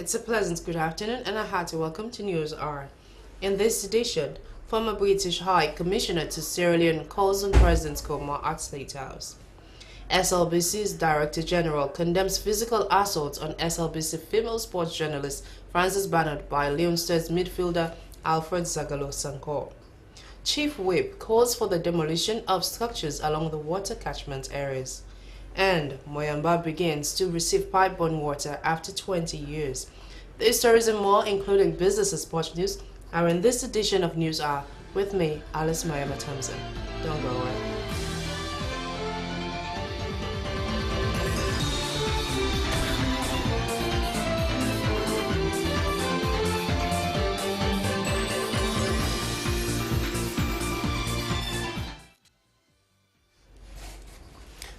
It's a pleasant good afternoon and a hearty welcome to News Hour. In this edition, former British High Commissioner to Sierra Leone calls on President Koma at State House. SLBC's Director General condemns physical assault on SLBC female sports journalist Frances Bernard by Leone Stars midfielder Alfred Zagalo Sankor. Chief Whip calls for the demolition of structures along the water catchment areas. And Moyamba begins to receive pipe-borne water after 20 years. These stories and more, including business and sports news, are in this edition of News Hour with me, Alice Mariama Thompson. Don't go away.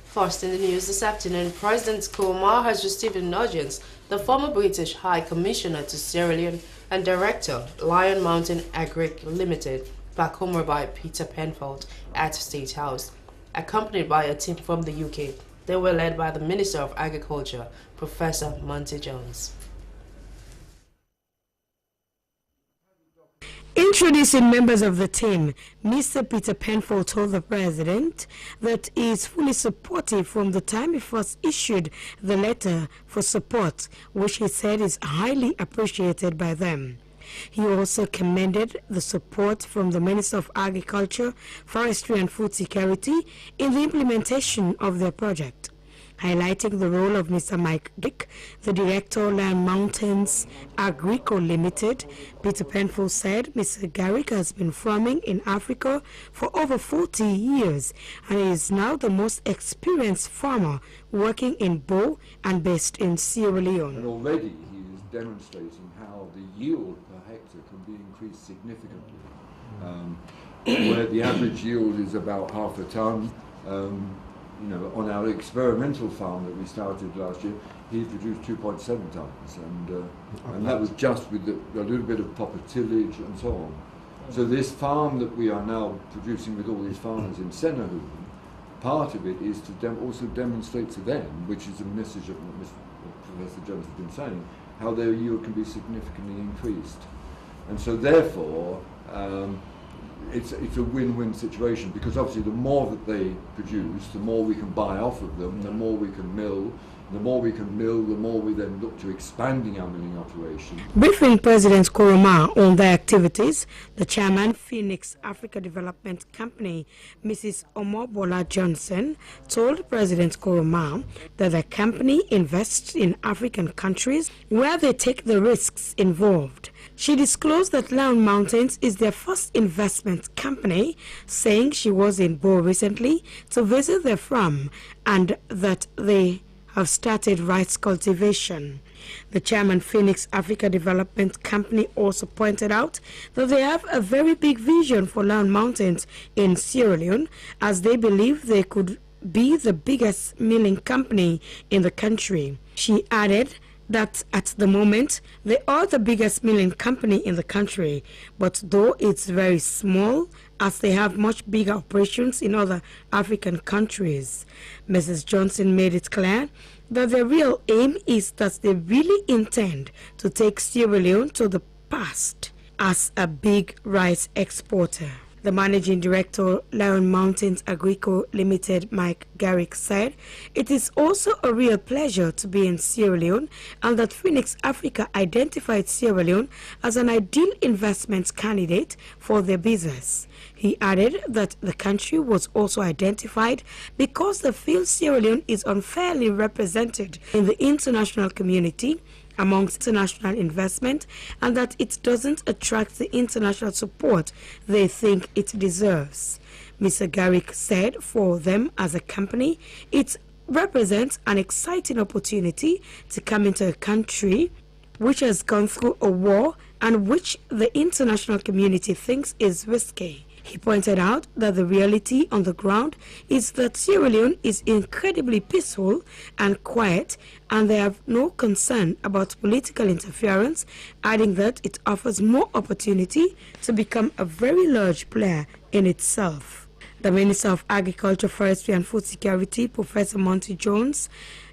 First in the news this afternoon, President Koma has received an audience, the former British High Commissioner to Sierra Leone and Director, Lion Mountain Agric Limited, back home by Peter Penfold at State House. Accompanied by a team from the UK, they were led by the Minister of Agriculture, Professor Monty Jones. Introducing members of the team, Mr. Peter Penfold told the President that he is fully supportive from the time he first issued the letter for support, which he said is highly appreciated by them. He also commended the support from the Minister of Agriculture, Forestry and Food Security in the implementation of their project. Highlighting the role of Mr. Mike Dick, the Director, Lion Mountains Agrico Limited, Peter Penfold said Mr. Garrick has been farming in Africa for over 40 years and is now the most experienced farmer working in Bo and based in Sierra Leone. And already he is demonstrating how the yield per hectare can be increased significantly. Where the average yield is about half a ton, on our experimental farm that we started last year, he produced 2.7 tons, and that was just with a little bit of proper tillage and so on. So this farm that we are now producing with all these farmers in Senahu, part of it is to also demonstrate to them, which is a message of what Professor Jones has been saying, how their yield can be significantly increased. And so therefore, it's a win-win situation, because obviously the more that they produce, the more we can buy off of them, the more we can mill. The more we can mill, the more we then look to expanding our milling operation. Briefing President Koroma on their activities, the chairman, Phoenix Africa Development Company, Mrs. Omobola Johnson, told President Koroma that the company invests in African countries where they take the risks involved. She disclosed that Lion Mountains is their first investment company, saying she was in Bo recently to visit their farm and that they have started rice cultivation. The chairman, Phoenix Africa Development Company, also pointed out that they have a very big vision for Lion Mountains in Sierra Leone, as they believe they could be the biggest milling company in the country. She added that at the moment they are the biggest milling company in the country, but though it's very small, as they have much bigger operations in other African countries. Mrs. Johnson made it clear that their real aim is that they really intend to take Sierra Leone to the past as a big rice exporter. The managing director, Lion Mountains Agrico Limited, Mike Garrick, said it is also a real pleasure to be in Sierra Leone and that Phoenix Africa identified Sierra Leone as an ideal investment candidate for their business. He added that the country was also identified because they feel Sierra Leone is unfairly represented in the international community amongst international investment, and that it doesn't attract the international support they think it deserves. Mr. Garrick said for them as a company, it represents an exciting opportunity to come into a country which has gone through a war and which the international community thinks is risky. He pointed out that the reality on the ground is that Sierra Leone is incredibly peaceful and quiet, and they have no concern about political interference, adding that it offers more opportunity to become a very large player in itself. The Minister of Agriculture, Forestry and Food Security, Professor Monty Jones,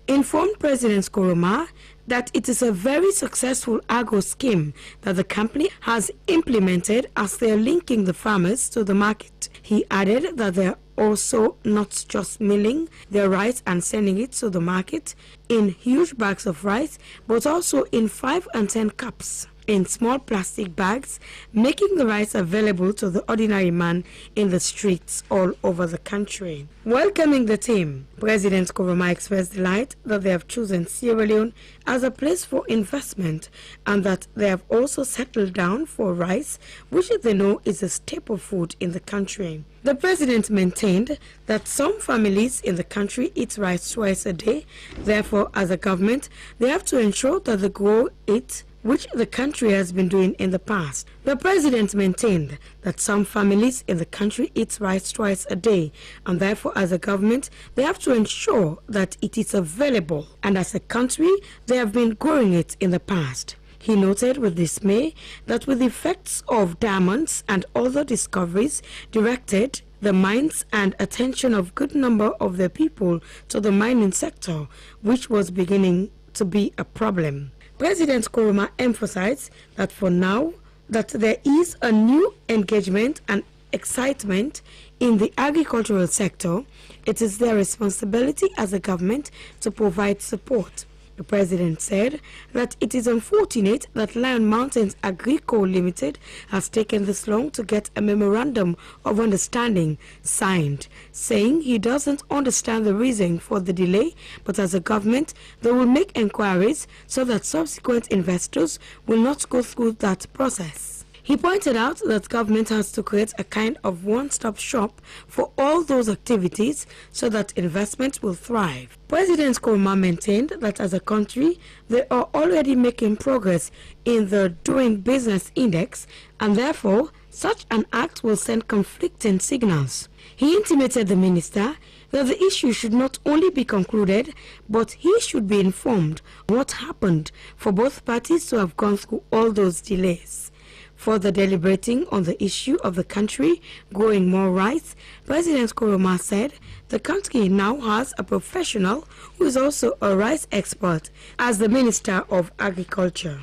informed President Koroma that it is a very successful agro scheme that the company has implemented as they are linking the farmers to the market. He added that they are also not just milling their rice and sending it to the market in huge bags of rice, but also in 5 and 10 cups in small plastic bags, making the rice available to the ordinary man in the streets all over the country. Welcoming the team, President Koroma expressed delight that they have chosen Sierra Leone as a place for investment and that they have also settled down for rice, which they know is a staple food in the country. The president maintained that some families in the country eat rice twice a day. Therefore, as a government, they have to ensure that they grow it, which the country has been doing in the past. The president maintained that some families in the country eat rice twice a day, and therefore as a government they have to ensure that it is available, and as a country they have been growing it in the past. He noted with dismay that with the effects of diamonds and other discoveries directed the minds and attention of good number of the people to the mining sector, which was beginning to be a problem. President Koroma emphasized that for now, that there is a new engagement and excitement in the agricultural sector. It is their responsibility as a government to provide support. The president said that it is unfortunate that Lion Mountains Agricole Limited has taken this long to get a memorandum of understanding signed, saying he doesn't understand the reason for the delay, but as a government they will make inquiries so that subsequent investors will not go through that process. He pointed out that government has to create a kind of one-stop shop for all those activities so that investment will thrive. President Koroma maintained that as a country, they are already making progress in the Doing Business Index, and therefore, such an act will send conflicting signals. He intimated the minister that the issue should not only be concluded, but he should be informed what happened for both parties to have gone through all those delays. Further deliberating on the issue of the country growing more rice, President Koroma said the country now has a professional who is also a rice expert as the Minister of Agriculture.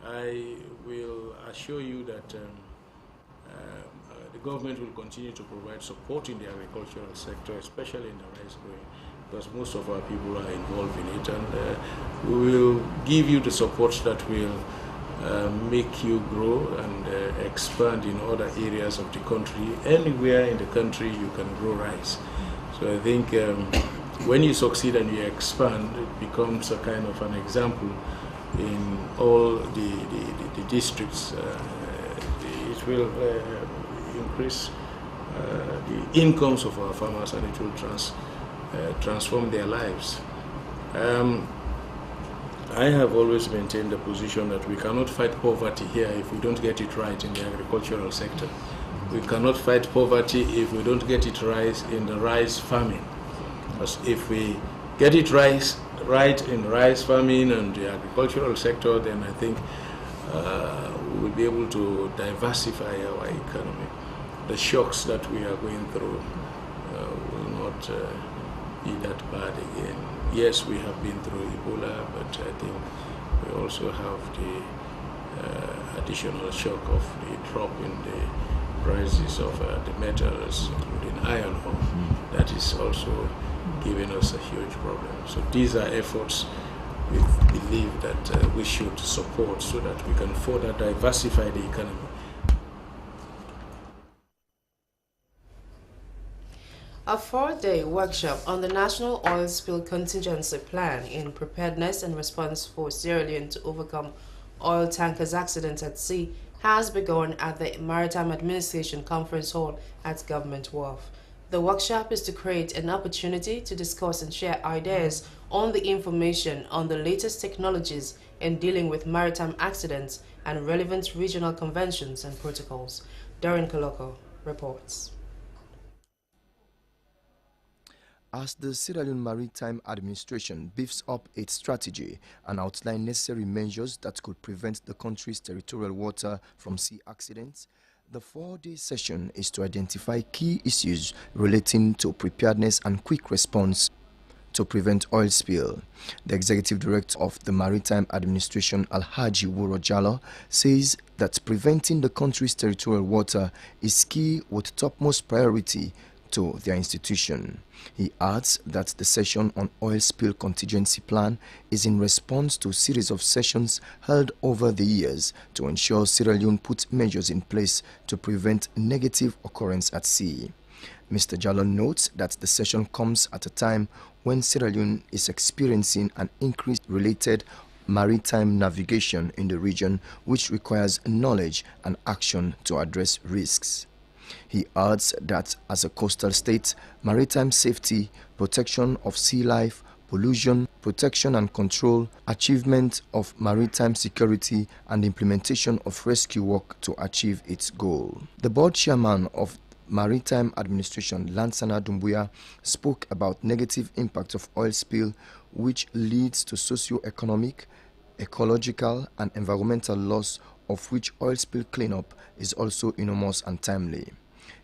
I will assure you that the government will continue to provide support in the agricultural sector, especially in the rice growing, because most of our people are involved in it, and we will give you the support that will make you grow and expand in other areas of the country. Anywhere in the country you can grow rice. So I think when you succeed and you expand, it becomes a kind of an example in all the districts. It will increase the incomes of our farmers, and it will transform their lives. I have always maintained the position that we cannot fight poverty here if we don't get it right in the agricultural sector. We cannot fight poverty if we don't get it right in the rice farming. Because if we get it right in rice farming and the agricultural sector, then I think we will be able to diversify our economy. The shocks that we are going through will not be that bad again. Yes, we have been through Ebola, but I think we also have the additional shock of the drop in the prices of the metals, including iron ore. That is also giving us a huge problem. So these are efforts we believe that we should support so that we can further diversify the economy. A 4-day workshop on the National Oil Spill Contingency Plan in Preparedness and Response for Sierra Leone to overcome oil tankers accidents at sea has begun at the Maritime Administration Conference Hall at Government Wharf. The workshop is to create an opportunity to discuss and share ideas on the information on the latest technologies in dealing with maritime accidents and relevant regional conventions and protocols. Darren Koloko reports. As the Sierra Leone Maritime Administration beefs up its strategy and outlines necessary measures that could prevent the country's territorial water from sea accidents, the 4-day session is to identify key issues relating to preparedness and quick response. to prevent oil spill. The executive director of the Maritime Administration, Alhaji Wuro Jallo, says that preventing the country's territorial water is key with topmost priority to their institution. He adds that the session on oil spill contingency plan is in response to a series of sessions held over the years to ensure Sierra Leone puts measures in place to prevent negative occurrence at sea. Mr. Jallo notes that the session comes at a time when Sierra Leone is experiencing an increase related maritime navigation in the region, which requires knowledge and action to address risks. He adds that as a coastal state, maritime safety, protection of sea life, pollution, protection and control, achievement of maritime security, and implementation of rescue work to achieve its goal. The board chairman of Maritime Administration, Lansana Dumbuya, spoke about negative impact of oil spill, which leads to socio-economic, ecological, and environmental loss, of which oil spill cleanup is also enormous and timely.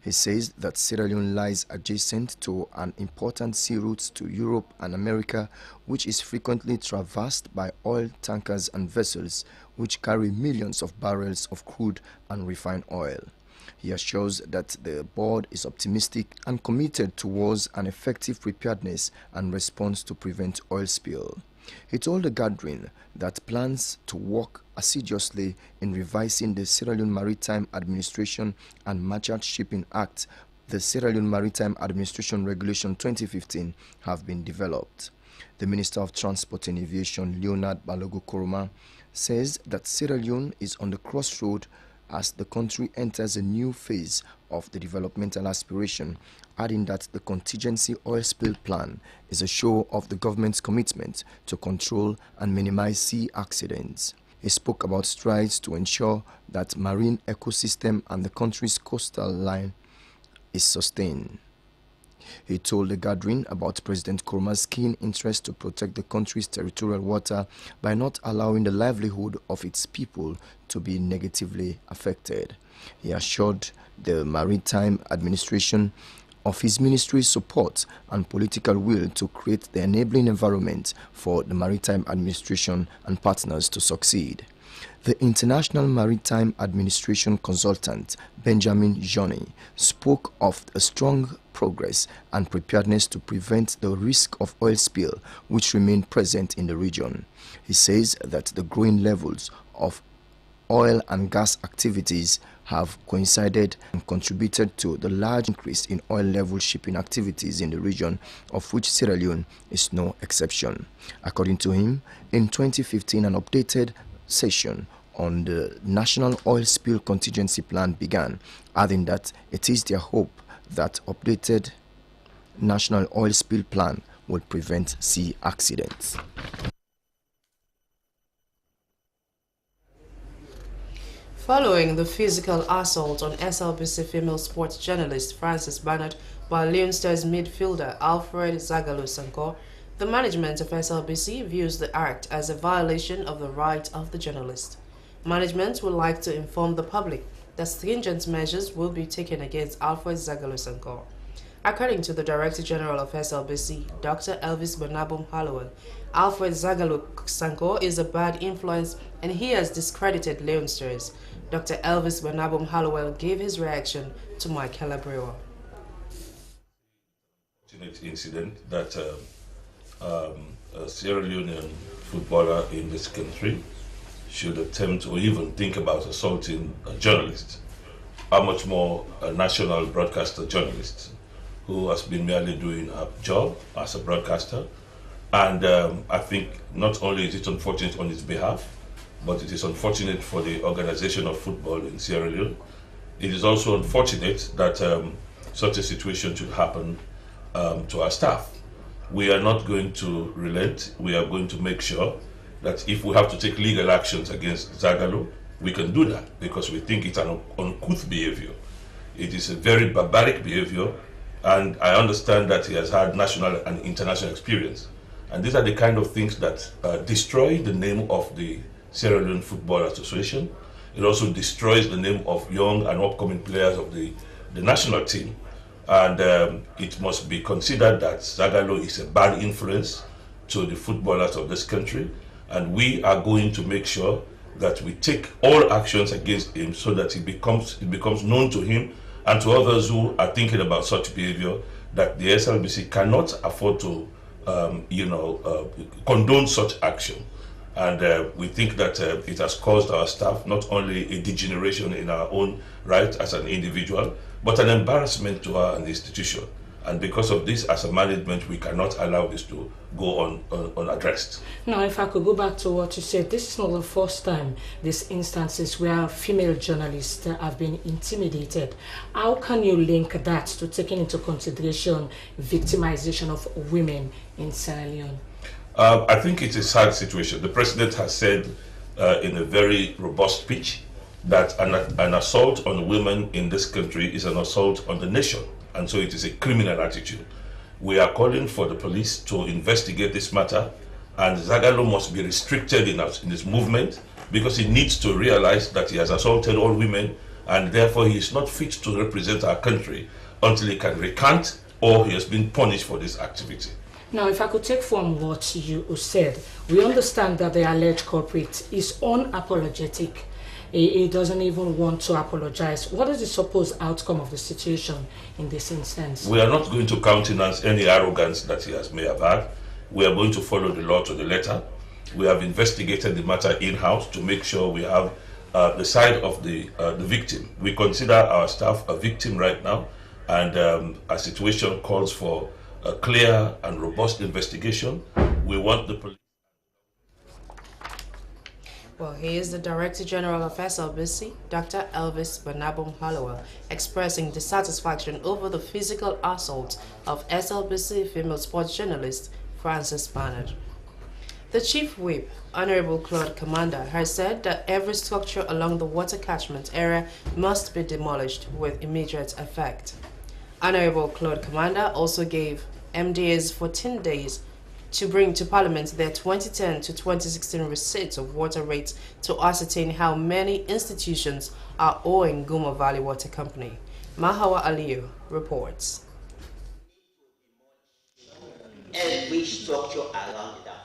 He says that Sierra Leone lies adjacent to an important sea route to Europe and America, which is frequently traversed by oil tankers and vessels which carry millions of barrels of crude and refined oil. He assures that the board is optimistic and committed towards an effective preparedness and response to prevent oil spill. He told the gathering that plans to work assiduously in revising the Sierra Leone Maritime Administration and Merchant Shipping Act, the Sierra Leone Maritime Administration Regulation 2015, have been developed. The Minister of Transport and Aviation, Leonard Balogo Koroma, says that Sierra Leone is on the crossroad as the country enters a new phase of the developmental aspiration, adding that the contingency oil spill plan is a show of the government's commitment to control and minimize sea accidents. He spoke about strides to ensure that marine ecosystem and the country's coastal line is sustained. He told the gathering about President Koroma's keen interest to protect the country's territorial water by not allowing the livelihood of its people to be negatively affected. He assured the Maritime Administration of his ministry's support and political will to create the enabling environment for the Maritime Administration and partners to succeed. The International Maritime Administration consultant, Benjamin Johnny, spoke of a strong progress and preparedness to prevent the risk of oil spill which remain present in the region. He says that the growing levels of oil and gas activities have coincided and contributed to the large increase in oil-level shipping activities in the region, of which Sierra Leone is no exception. According to him, in 2015, an updated session on the National Oil Spill Contingency Plan began, adding that it is their hope that updated National Oil Spill Plan will prevent sea accidents. Following the physical assault on SLBC female sports journalist Frances Bernard by Leon Stars midfielder Alfred Zagalo Sankor, the management of SLBC views the act as a violation of the right of the journalist. Management would like to inform the public that stringent measures will be taken against Alfred Zagalo Sankor. According to the Director General of SLBC, Dr. Elvis Bonabum Hallowell, Alfred Zagalo Sankor is a bad influence and he has discredited Leon Stars. Dr. Elvis Bonabum Hallowell gave his reaction to Mike Calabrewa. Incident that a Sierra Leonean footballer in this country should attempt or even think about assaulting a journalist, how much more a national broadcaster journalist who has been merely doing a job as a broadcaster. And I think not only is it unfortunate on his behalf, but it is unfortunate for the organization of football in Sierra Leone. It is also unfortunate that such a situation should happen to our staff. We are not going to relent. We are going to make sure that if we have to take legal actions against Zagalo, we can do that because we think it's an uncouth behavior. It is a very barbaric behavior, and I understand that he has had national and international experience. And these are the kind of things that destroy the name of the Sierra Leone Football Association. It also destroys the name of young and upcoming players of the national team. And it must be considered that Zagalo is a bad influence to the footballers of this country, and we are going to make sure that we take all actions against him so that it becomes known to him and to others who are thinking about such behavior that the SLBC cannot afford to condone such action. And we think that it has caused our staff not only a degeneration in our own right as an individual, but an embarrassment to our institution. And because of this, as a management, we cannot allow this to go unaddressed. Now, if I could go back to what you said, this is not the first time these instances where female journalists have been intimidated. How can you link that to taking into consideration victimization of women in Sierra Leone? I think it's a sad situation. The president has said in a very robust speech that an assault on women in this country is an assault on the nation. And so it is a criminal attitude. We are calling for the police to investigate this matter, and Zagalo must be restricted in his movement because he needs to realize that he has assaulted all women, and therefore he is not fit to represent our country until he can recant or he has been punished for this activity. Now, if I could take from what you said, we understand that the alleged culprit is unapologetic. He doesn't even want to apologize. What is the supposed outcome of the situation in this instance? We are not going to countenance any arrogance that he may have had. We are going to follow the law to the letter. We have investigated the matter in-house to make sure we have the side of the victim. We consider our staff a victim right now, and our situation calls for a clear and robust investigation. We want the police. Well, he is the Director General of SLBC, Dr. Elvis Barnabum Hollowell, expressing dissatisfaction over the physical assault of SLBC female sports journalist Frances Barnard. The Chief Whip, Honorable Claude Commander, has said that every structure along the water catchment area must be demolished with immediate effect. Honorable Claude Commander also gave MDAs 14 days to bring to Parliament their 2010 to 2016 receipts of water rates to ascertain how many institutions are owing Guma Valley Water Company. Mahawa Aliyu reports. Every structure around the dam.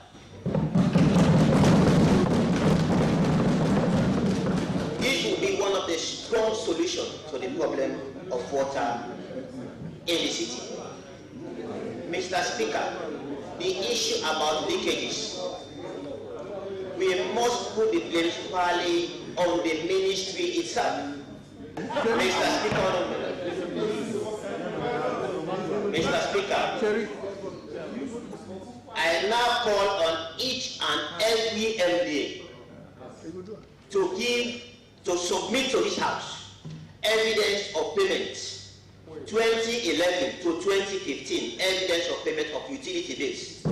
This will be one of the strong solutions to the problem of water in the city. Mr. Speaker, the issue about leakages, we must put the blame squarely on the ministry itself. Mr. Speaker, I now call on each and every MDA to submit to this House evidence of payments 2011 to 2015, evidence of payment of utility bills.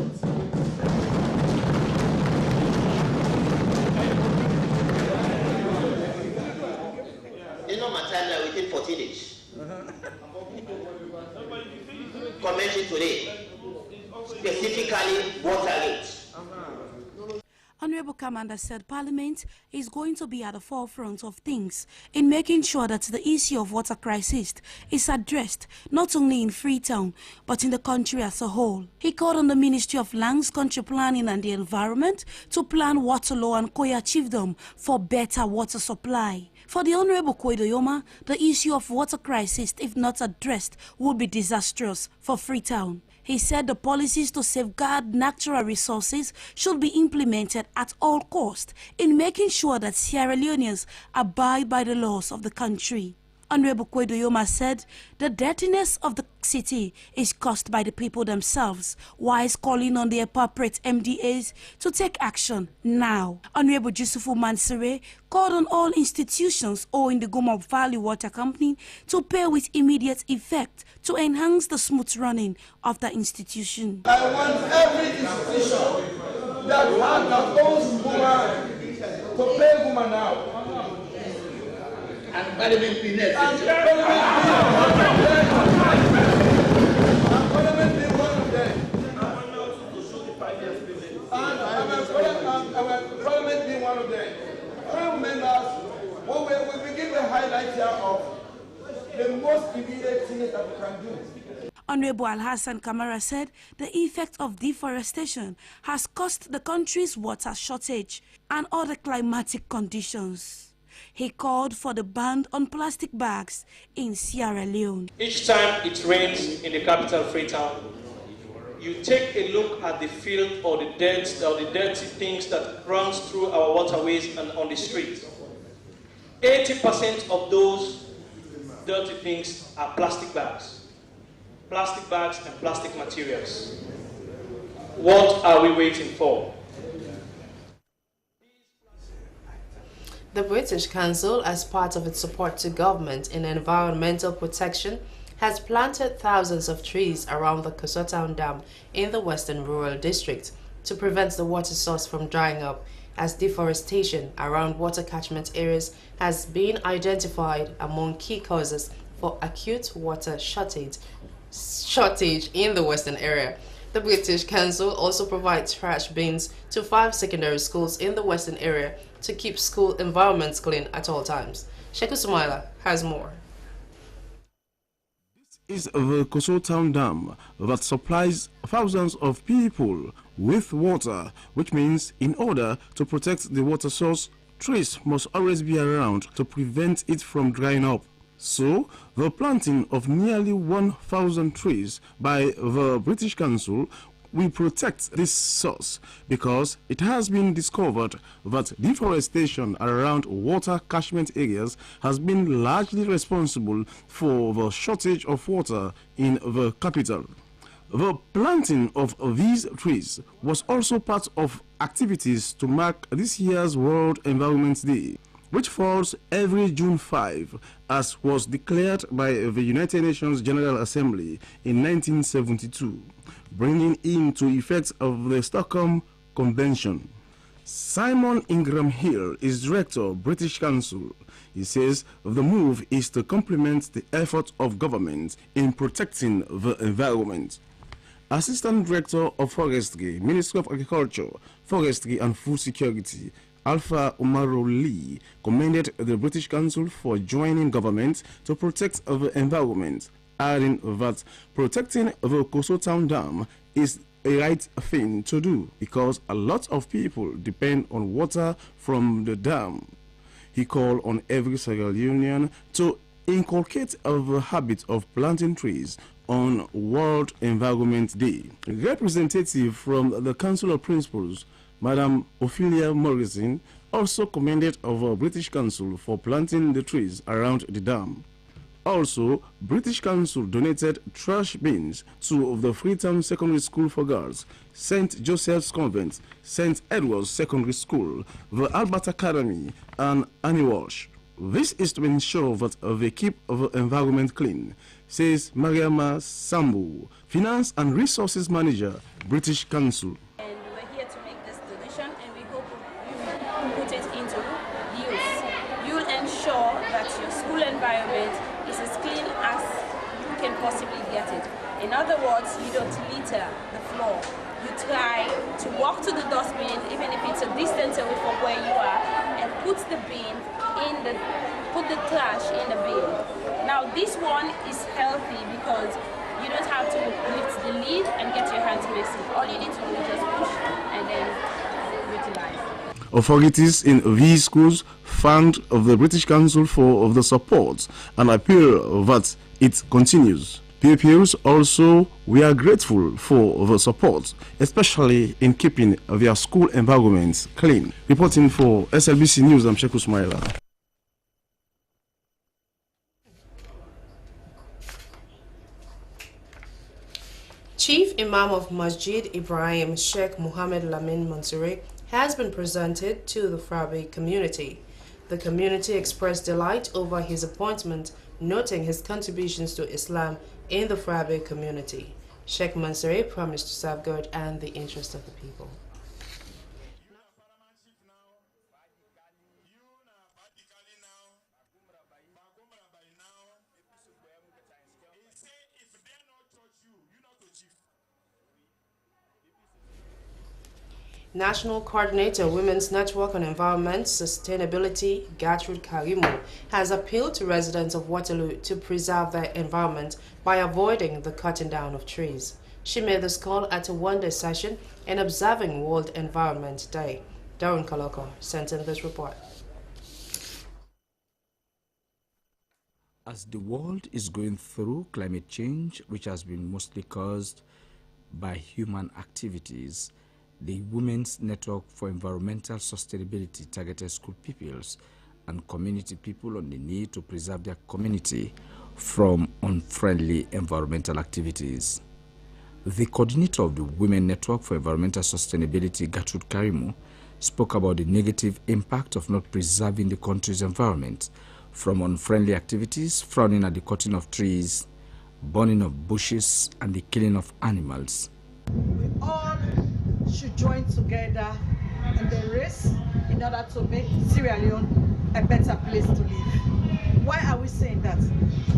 You know my timeline within 14 days. Commenting today, specifically water rates. Honorable Commander said Parliament is going to be at the forefront of things in making sure that the issue of water crisis is addressed not only in Freetown but in the country as a whole. He called on the Ministry of Lands, Country Planning and the Environment to plan water law and co-achieve them for better water supply. For the Honorable Kwedoyoma, the issue of water crisis, if not addressed, would be disastrous for Freetown. He said the policies to safeguard natural resources should be implemented at all costs in making sure that Sierra Leoneans abide by the laws of the country. Honorable Kwedoyoma said the dirtiness of the city is caused by the people themselves, whilst calling on the appropriate MDAs to take action now. Honorable Jusufu Mansere called on all institutions owing the Guma Valley Water Company to pay with immediate effect to enhance the smooth running of the institution. I want every institution that owns Guma to pay Guma now. And Parliament be next. And Parliament be one of them. And Parliament be one of them. Honorable members, we begin the highlight here of the most immediate thing that we can do. Honorable Al-Hassan Kamara said the effect of deforestation has caused the country's water shortage and other climatic conditions. He called for the ban on plastic bags in Sierra Leone. Each time it rains in the capital, Freetown, you take a look at the field or the dirt or the dirty things that runs through our waterways and on the street. 80% of those dirty things are plastic bags. Plastic bags and plastic materials. What are we waiting for? The British Council, as part of its support to government in environmental protection, has planted thousands of trees around the Kosotown Dam in the Western Rural District to prevent the water source from drying up, as deforestation around water catchment areas has been identified among key causes for acute water shortage in the Western area. The British Council also provides trash bins to 5 secondary schools in the Western area to keep school environments clean at all times. Sheku Sumaila has more. This is the Kosotown Dam that supplies thousands of people with water, which means in order to protect the water source, trees must always be around to prevent it from drying up. So, the planting of nearly 1,000 trees by the British Council will protect this source because it has been discovered that deforestation around water catchment areas has been largely responsible for the shortage of water in the capital. The planting of these trees was also part of activities to mark this year's World Environment Day, which falls every June 5, as was declared by the United Nations General Assembly in 1972, bringing into effect of the Stockholm Convention. Simon Ingram Hill is Director of British Council. He says the move is to complement the effort of government in protecting the environment. Assistant Director of Forestry, Ministry of Agriculture, Forestry and Food Security, Alpha Umaru Lee, commended the British Council for joining government to protect the environment, adding that protecting the Kosotown Dam is a right thing to do because a lot of people depend on water from the dam. He called on every Sierra Leonean to inculcate the habit of planting trees on World Environment Day. A representative from the Council of Principals, Madam Ophelia Morrison, also commended our British Council for planting the trees around the dam. Also, British Council donated trash bins to the Freetown Secondary School for Girls, St. Joseph's Convent, St. Edward's Secondary School, the Albert Academy, and Annie Walsh. This is to ensure that they keep the environment clean, says Mariama Sambu, Finance and Resources Manager, British Council. And we're here to make this donation, and we hope you will put it into use. You'll ensure that your school environment is as clean as you can possibly get it. In other words, you don't litter the floor. You try to walk to the dustbin, even if it's a distance away from where you are, and put the trash in the bin. Now this one is healthy because you don't have to lift the lid and get your hands messy. All you need to do is just push and then utilize. Authorities in these schools thanked the British Council for the support and appeal that it continues. Pupils also were grateful for the support, especially in keeping their school environments clean. Reporting for SLBC News, I'm Sheku Sumaila. Chief Imam of Masjid Ibrahim Sheikh Muhammad Lamin Mansouri has been presented to the Frabe community. The community expressed delight over his appointment, noting his contributions to Islam in the Frabe community. Sheikh Mansouri promised to safeguard and the interest of the people. National Coordinator, Women's Network on Environment Sustainability, Gertrude Karimu, has appealed to residents of Waterloo to preserve their environment by avoiding the cutting down of trees. She made this call at a one-day session in observing World Environment Day. Darren Kaloko sent in this report. As the world is going through climate change, which has been mostly caused by human activities, the Women's Network for Environmental Sustainability targeted school pupils and community people on the need to preserve their community from unfriendly environmental activities. The coordinator of the Women Network for Environmental Sustainability, Gertrude Karimu, spoke about the negative impact of not preserving the country's environment from unfriendly activities, frowning at the cutting of trees, burning of bushes, and the killing of animals. We all should join together in the race in order to make Sierra Leone a better place to live. Why are we saying that?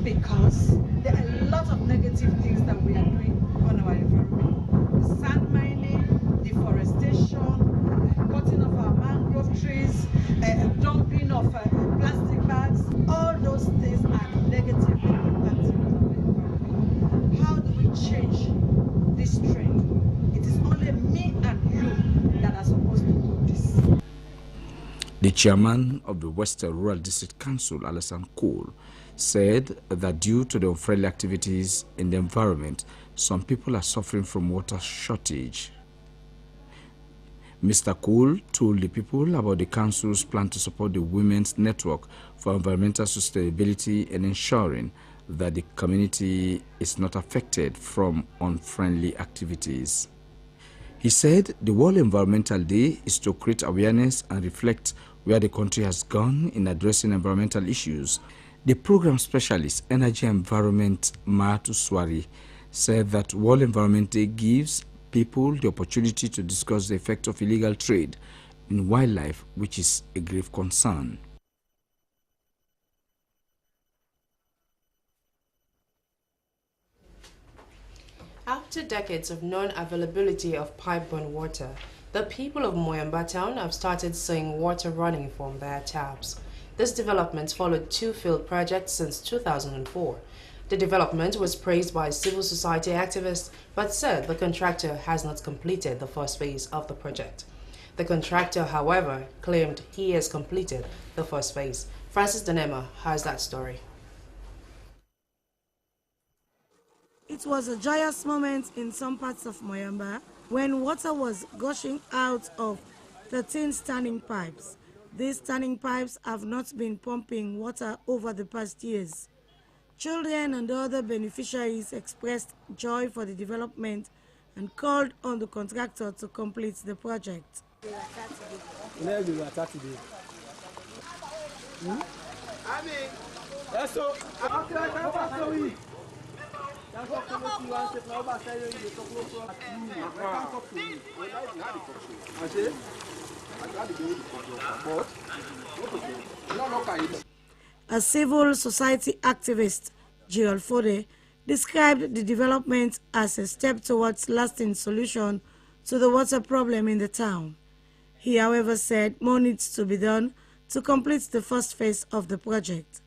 Because there are a lot of negative things that we are doing on our environment. Sand mining, deforestation, cutting of our mangrove trees, dumping of plastic bags. All those things are negatively impacting on our environment. How do we change this trend? It is only me and you that are supposed to do this. The chairman of the Western Rural District Council, Alassane Cole, said that due to the unfriendly activities in the environment, some people are suffering from water shortage. Mr. Cole told the people about the council's plan to support the Women's Network for Environmental Sustainability and ensuring that the community is not affected from unfriendly activities. He said the World Environmental Day is to create awareness and reflect where the country has gone in addressing environmental issues. The program specialist, Energy Environment Matu Swari, said that World Environment Day gives people the opportunity to discuss the effect of illegal trade in wildlife, which is a grave concern. After decades of non-availability of pipe-borne water, the people of Moyamba town have started seeing water running from their taps. This development followed two failed projects since 2004. The development was praised by civil society activists, but said the contractor has not completed the first phase of the project. The contractor, however, claimed he has completed the first phase. Francis Danema has that story. It was a joyous moment in some parts of Moyamba when water was gushing out of 13 standing pipes. These standing pipes have not been pumping water over the past years. Children and other beneficiaries expressed joy for the development and called on the contractor to complete the project. A civil society activist, Jiol Fode, described the development as a step towards lasting solution to the water problem in the town. He, however, said more needs to be done to complete the first phase of the project,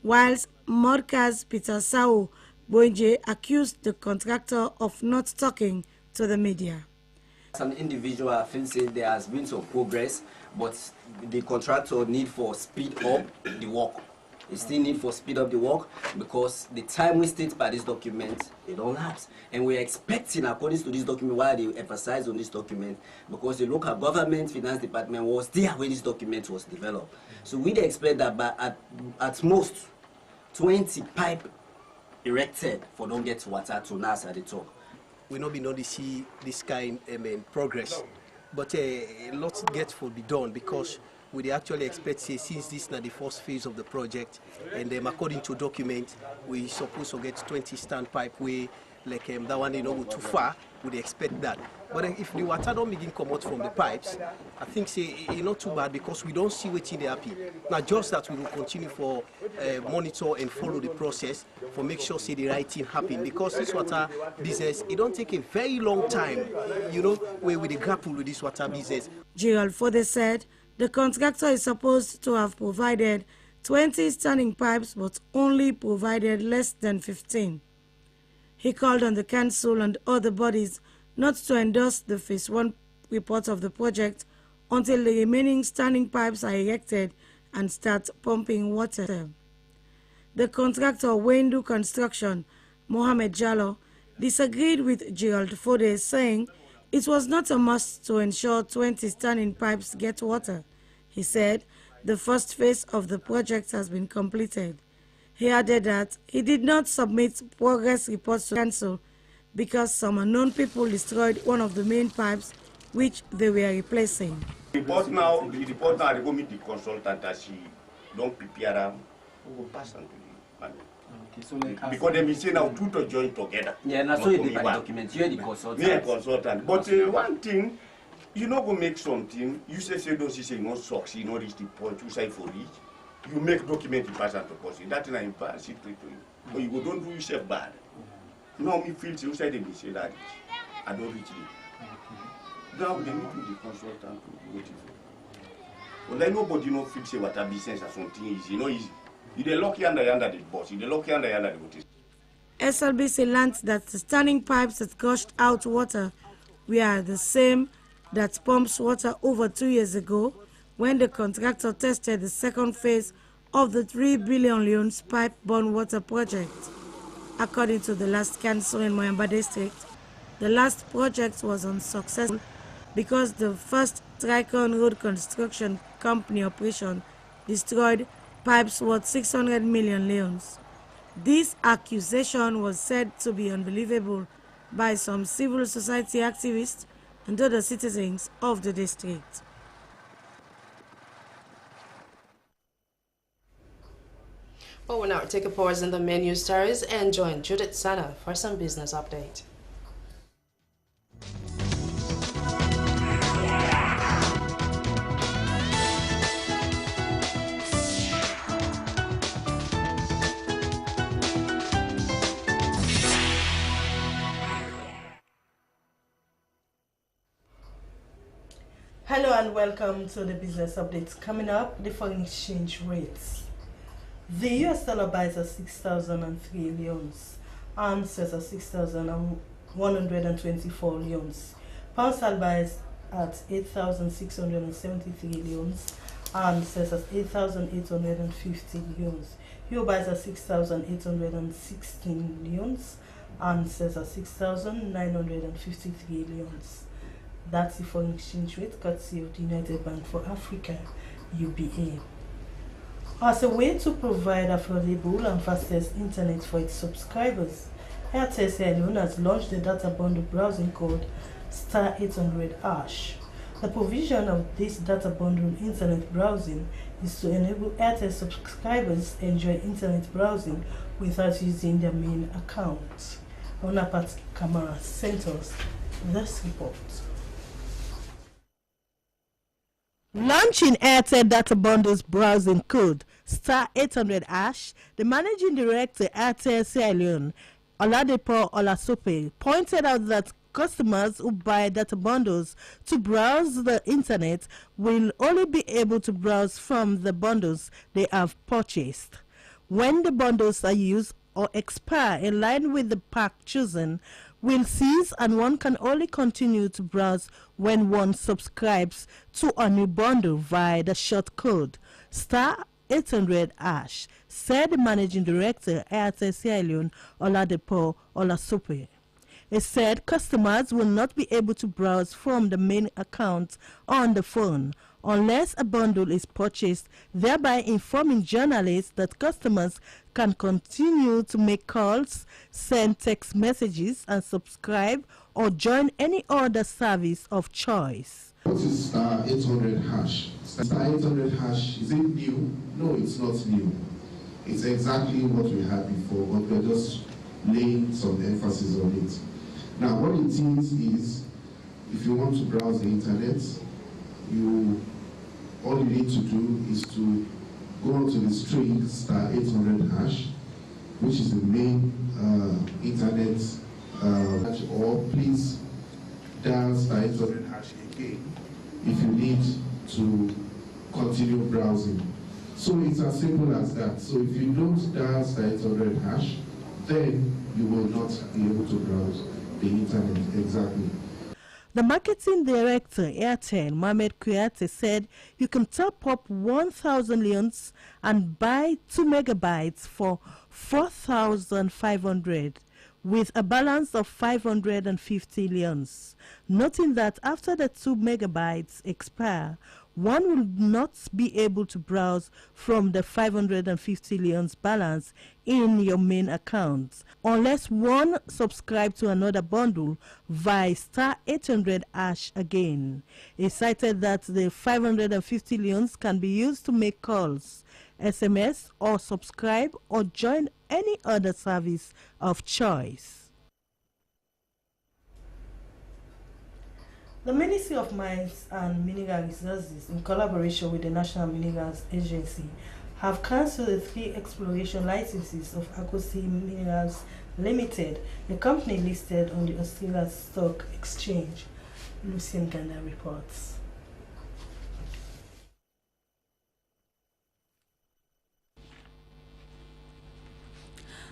whilst Modcast Peter Sao Boinje accused the contractor of not talking to the media. As an individual, I feel there has been some progress, but the contractor need for speed up the work. They still need for speed up the work because the time we state by this document, it don't lapse. And we're expecting, according to this document, why they emphasize on this document, because the local government finance department was there when this document was developed. So we expect that by at most 20 pipe erected for don't get water to NAS at the top. We not be able to see this kind of progress, but a lot gets to be done because we actually expect, since this is not the first phase of the project, and according to document, we supposed to get 20 standpipe way, like that one, go too far. We expect that. But if the water don't begin come out from the pipes, I think say it's not too bad because we don't see waiting they happy. Now just that we will continue for monitor and follow the process for make sure say the right thing happen, because this water business, it don't take a very long time, you know, where we grapple with this water business. Gerald Fode said the contractor is supposed to have provided 20 standing pipes but only provided less than 15. He called on the council and other bodies not to endorse the Phase 1 report of the project until the remaining standing pipes are erected and start pumping water. The contractor Wendu Construction, Mohamed Jallo, disagreed with Gerald Fode, saying it was not a must to ensure 20 standing pipes get water. He said the first phase of the project has been completed. He added that he did not submit progress reports to council because some unknown people destroyed one of the main pipes which they were replacing. The report now, they go meet the consultant as she don't prepare them, we will pass on to the man. Okay, so because they be saying now two to join together. Yeah, and so you the document, you're the consultant. Yeah, consultant. But one thing, you know, go make something, you say those you say no socks, you know reach the point, you say for reach. You make document you pass on to person. That's an embarrassing secret to you. But you go don't do yourself bad. Now me feel you say they be say that I don't reach it. Now they need to the consultant to wait for. But like nobody no feel say what a business or something easy. No easy. You dey lucky under the boss, you dey lucky under the notice. SLBC learned that the standing pipes that gushed out water were the same that pumps water over 2 years ago when the contractor tested the second phase of the 3 billion loans pipe-borne water project. According to the last council in Moyamba district, the last project was unsuccessful because the first Tricon Road Construction Company operation destroyed pipes worth 600 million leons. This accusation was said to be unbelievable by some civil society activists and other citizens of the district. Well, we'll now take a pause in the menu stories and join Judith Sana for some business update. Hello and welcome to the business updates. Coming up, the foreign exchange rates. The US dollar buys at 6,003 leons and sells at 6,124 leons. Pound sterling buys at 8,673 leons and sells at 8,850 leons. Euro buys at 6,816 leons and sells at 6,953 leons. That's the foreign exchange rate courtesy of the United Bank for Africa, UBA. As a way to provide affordable and fastest internet for its subscribers, Airtel Sierra Leone has launched the data bundle browsing code star 800#. The provision of this data bundle internet browsing is to enable Airtel subscribers to enjoy internet browsing without using their main account. Onapat Kamara sent us this report. Launching Airtel Data Bundles browsing code star 800#, the managing director Airtel Sierra Leone, Oladipo Olasope, pointed out that customers who buy data bundles to browse the internet will only be able to browse from the bundles they have purchased. When the bundles are used or expire in line with the pack chosen, will cease and one can only continue to browse when one subscribes to a new bundle via the short code star 800#, said the managing director Airtel Sierra Leone, Oladipo Olasope. He said customers will not be able to browse from the main account on the phone unless a bundle is purchased, thereby informing journalists that customers can continue to make calls, send text messages, and subscribe or join any other service of choice. What is star 800#? Star 800#, is it new? No, it's not new. It's exactly what we had before, but we're just laying some emphasis on it. Now, what it is if you want to browse the internet, all you need to do is to go onto the string *800#, which is the main internet, or please dial *800# again if you need to continue browsing. So it's as simple as that. So if you don't dial *800#, then you will not be able to browse the internet exactly. The marketing director, Airtel, Mohamed Kouyaté, said you can top up 1,000 leons and buy 2 megabytes for 4,500 with a balance of 550 leons, noting that after the 2 megabytes expire, one will not be able to browse from the 550 leons balance in your main account unless one subscribes to another bundle via *800# again. He cited that the 550 leons can be used to make calls, SMS, or subscribe or join any other service of choice. The Ministry of Mines and Mineral Resources, in collaboration with the National Minerals Agency, have cancelled the 3 exploration licenses of Akosi Minerals Limited, a company listed on the Australian Stock Exchange. Lucien Ganda reports.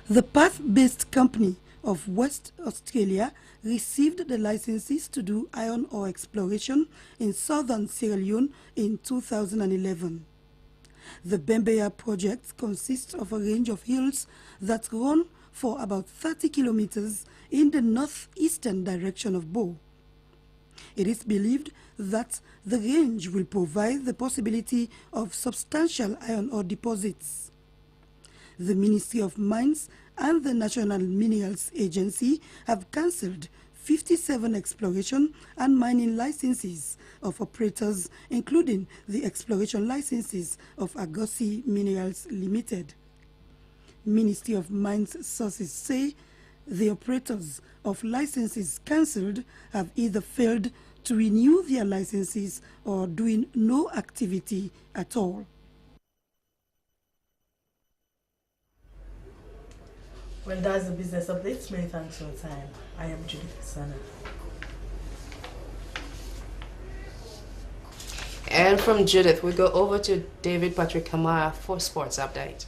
The Perth-based company of West Australia received the licenses to do iron ore exploration in southern Sierra Leone in 2011. The Bembeya project consists of a range of hills that run for about 30 kilometers in the northeastern direction of Bo. It is believed that the range will provide the possibility of substantial iron ore deposits. The Ministry of Mines and the National Minerals Agency have cancelled 57 exploration and mining licenses of operators, including the exploration licenses of Akosi Minerals Limited. Ministry of Mines sources say the operators of licenses cancelled have either failed to renew their licenses or doing no activity at all. Well, that's the business updates. Many thanks for your time. I am Judith Sana. And from Judith, we go over to David Patrick Kamara for Sports Update.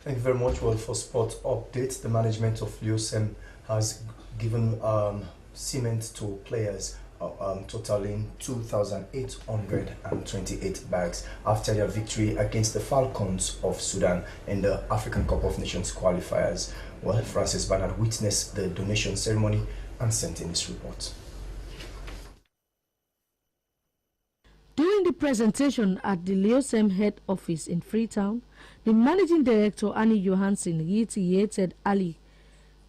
Thank you very much. Well, for sports updates, the management of Liosem has given cement to players totaling 2,828 bags after their victory against the Falcons of Sudan in the African Cup of Nations qualifiers. Well, Francis Bernard witnessed the donation ceremony and sent in this report. During the presentation at the Liosem head office in Freetown, the managing director Annie Johansson reiterated Ali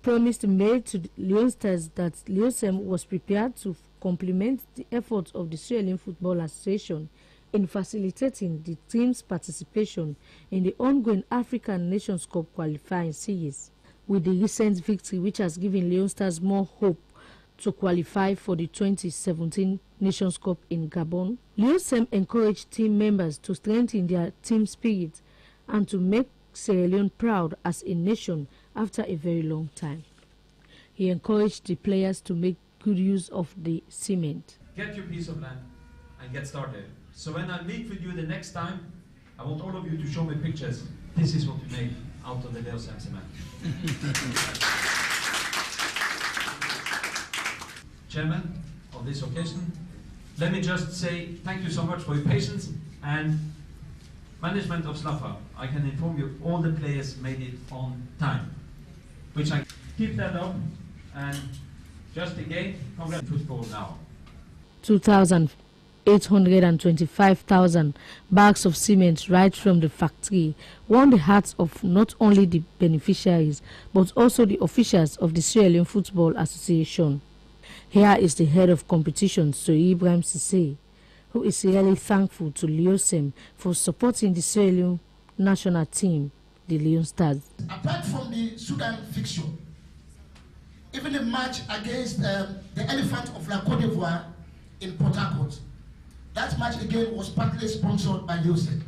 promised made to the Leonsters that Liosem was prepared to complement the efforts of the Sierra Leone Football Association in facilitating the team's participation in the ongoing African Nations Cup qualifying series. With the recent victory, which has given Leonsters more hope to qualify for the 2017 Nations Cup in Gabon, Liosem encouraged team members to strengthen their team spirit and to make Sierra Leone proud as a nation after a very long time. He encouraged the players to make good use of the cement. Get your piece of land and get started. So when I meet with you the next time, I want all of you to show me pictures. This is what we made out of the Liosem cement. Chairman of this occasion, let me just say thank you so much for your patience, and management of SLAFA, I can inform you all the players made it on time, which I keep that up, and just again, congrats football now. 2000 825,000 bags of cement right from the factory won the hearts of not only the beneficiaries but also the officials of the Sierra Leone Football Association. Here is the head of competition, Sir Ibrahim Sise, who is really thankful to Leosem for supporting the Sierra Leone national team, the Leon Stars. Apart from the Sudan fixture, even the match against the Elephant of La Côte d'Ivoire in Port Harcourt, that match again was partly sponsored by Leosem.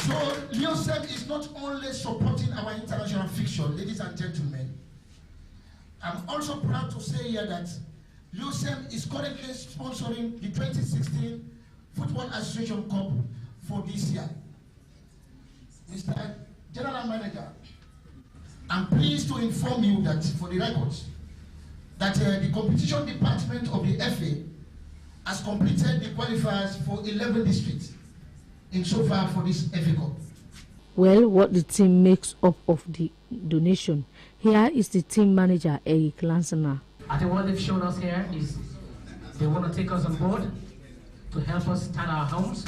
So Leosem is not only supporting our international fixture, ladies and gentlemen. I'm also proud to say here that Leosem is currently sponsoring the 2016 Football Association Cup for this year. Mr. General Manager, I'm pleased to inform you that, for the records, that the competition department of the FA has completed the qualifiers for 11 districts insofar for this FA Cup. Well, what the team makes up of the donation. Here is the team manager, Eric Lansana. I think what they've shown us here is they want to take us on board to help us start our homes.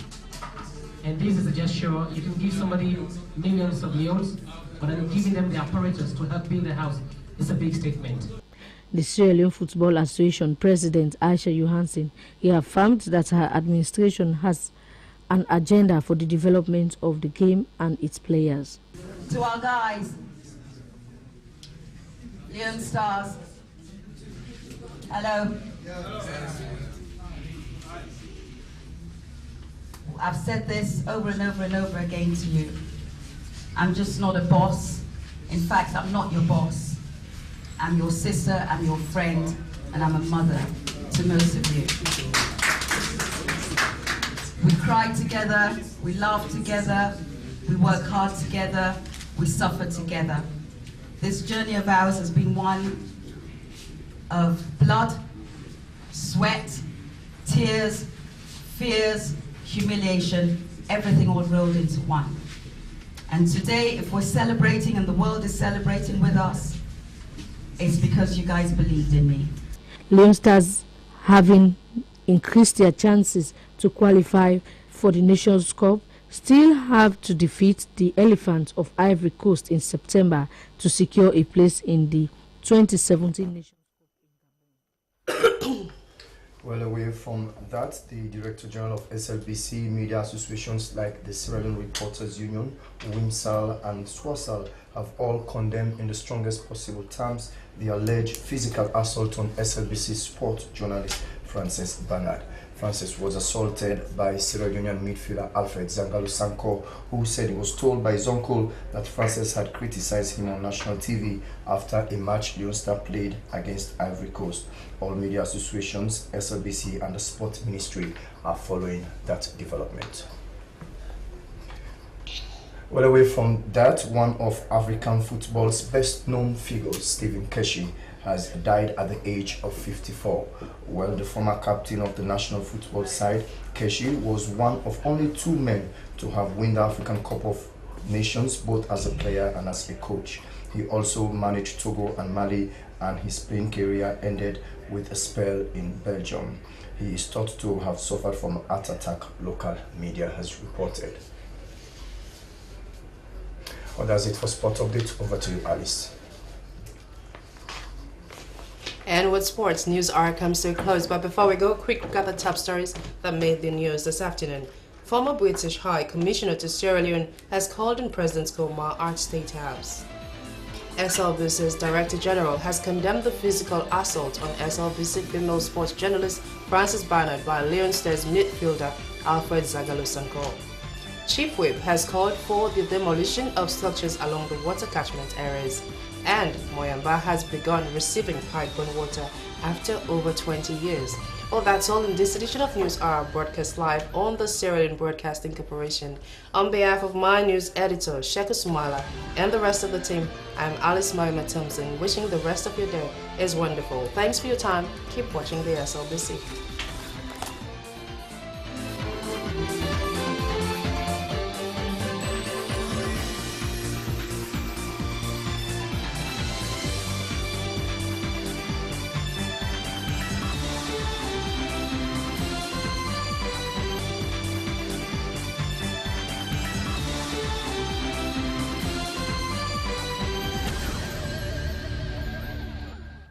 And this is a gesture. You can give somebody millions of euros, but then giving them the apparatus to help build a house is a big statement. The Sierra Leone Football Association President Aisha Johansson, he affirmed that her administration has an agenda for the development of the game and its players. To our guys, Leon Stars, hello. I've said this over and over and over again to you. I'm just not a boss. In fact, I'm not your boss. I'm your sister, I'm your friend, and I'm a mother to most of you. We cry together, we laugh together, we work hard together, we suffer together. This journey of ours has been one of blood, sweat, tears, fears, humiliation, everything all rolled into one. And today, if we're celebrating and the world is celebrating with us, it's because you guys believed in me. Leon Stars, having increased their chances to qualify for the Nations Cup, still have to defeat the Elephant of Ivory Coast in September to secure a place in the 2017 Nations Cup. Well, away from that, the Director General of SLBC media associations like the Sierra Leone Reporters Union, WIMSAL and SWASAL have all condemned in the strongest possible terms the alleged physical assault on SLBC sport journalist Frances Bernard. Francis was assaulted by Sierra Leonean midfielder Alfred Zangalo Sanko, who said he was told by his uncle that Francis had criticized him on national TV after a match Leon Star played against Ivory Coast. All media associations, SLBC and the Sport Ministry are following that development. Well, away from that, one of African football's best-known figures, Stephen Keshi, has died at the age of 54. Well, the former captain of the national football side, Keshi, was one of only 2 men to have won the African Cup of Nations, both as a player and as a coach. He also managed Togo and Mali, and his playing career ended with a spell in Belgium. He is thought to have suffered from a heart attack, local media has reported. Well, that's it for Sport Update. Over to you, Alice. And with sports, news hour comes to a close. But before we go, quick look at the top stories that made the news this afternoon. Former British High Commissioner to Sierra Leone has called on President Koma at State House. SLBC's Director General has condemned the physical assault on SLBC female sports journalist Frances Bernard by Leon Star's midfielder Alfred Zangalo Sanko. Chief Whip has called for the demolition of structures along the water catchment areas. And Moyamba has begun receiving pipeline water after over 20 years. Well, that's all in this edition of News Hour, broadcast live on the Sierra Leone Broadcasting Corporation. On behalf of my news editor, Sheka Sumala, and the rest of the team, I'm Alice Mariama Thompson, wishing the rest of your day is wonderful. Thanks for your time. Keep watching the SLBC.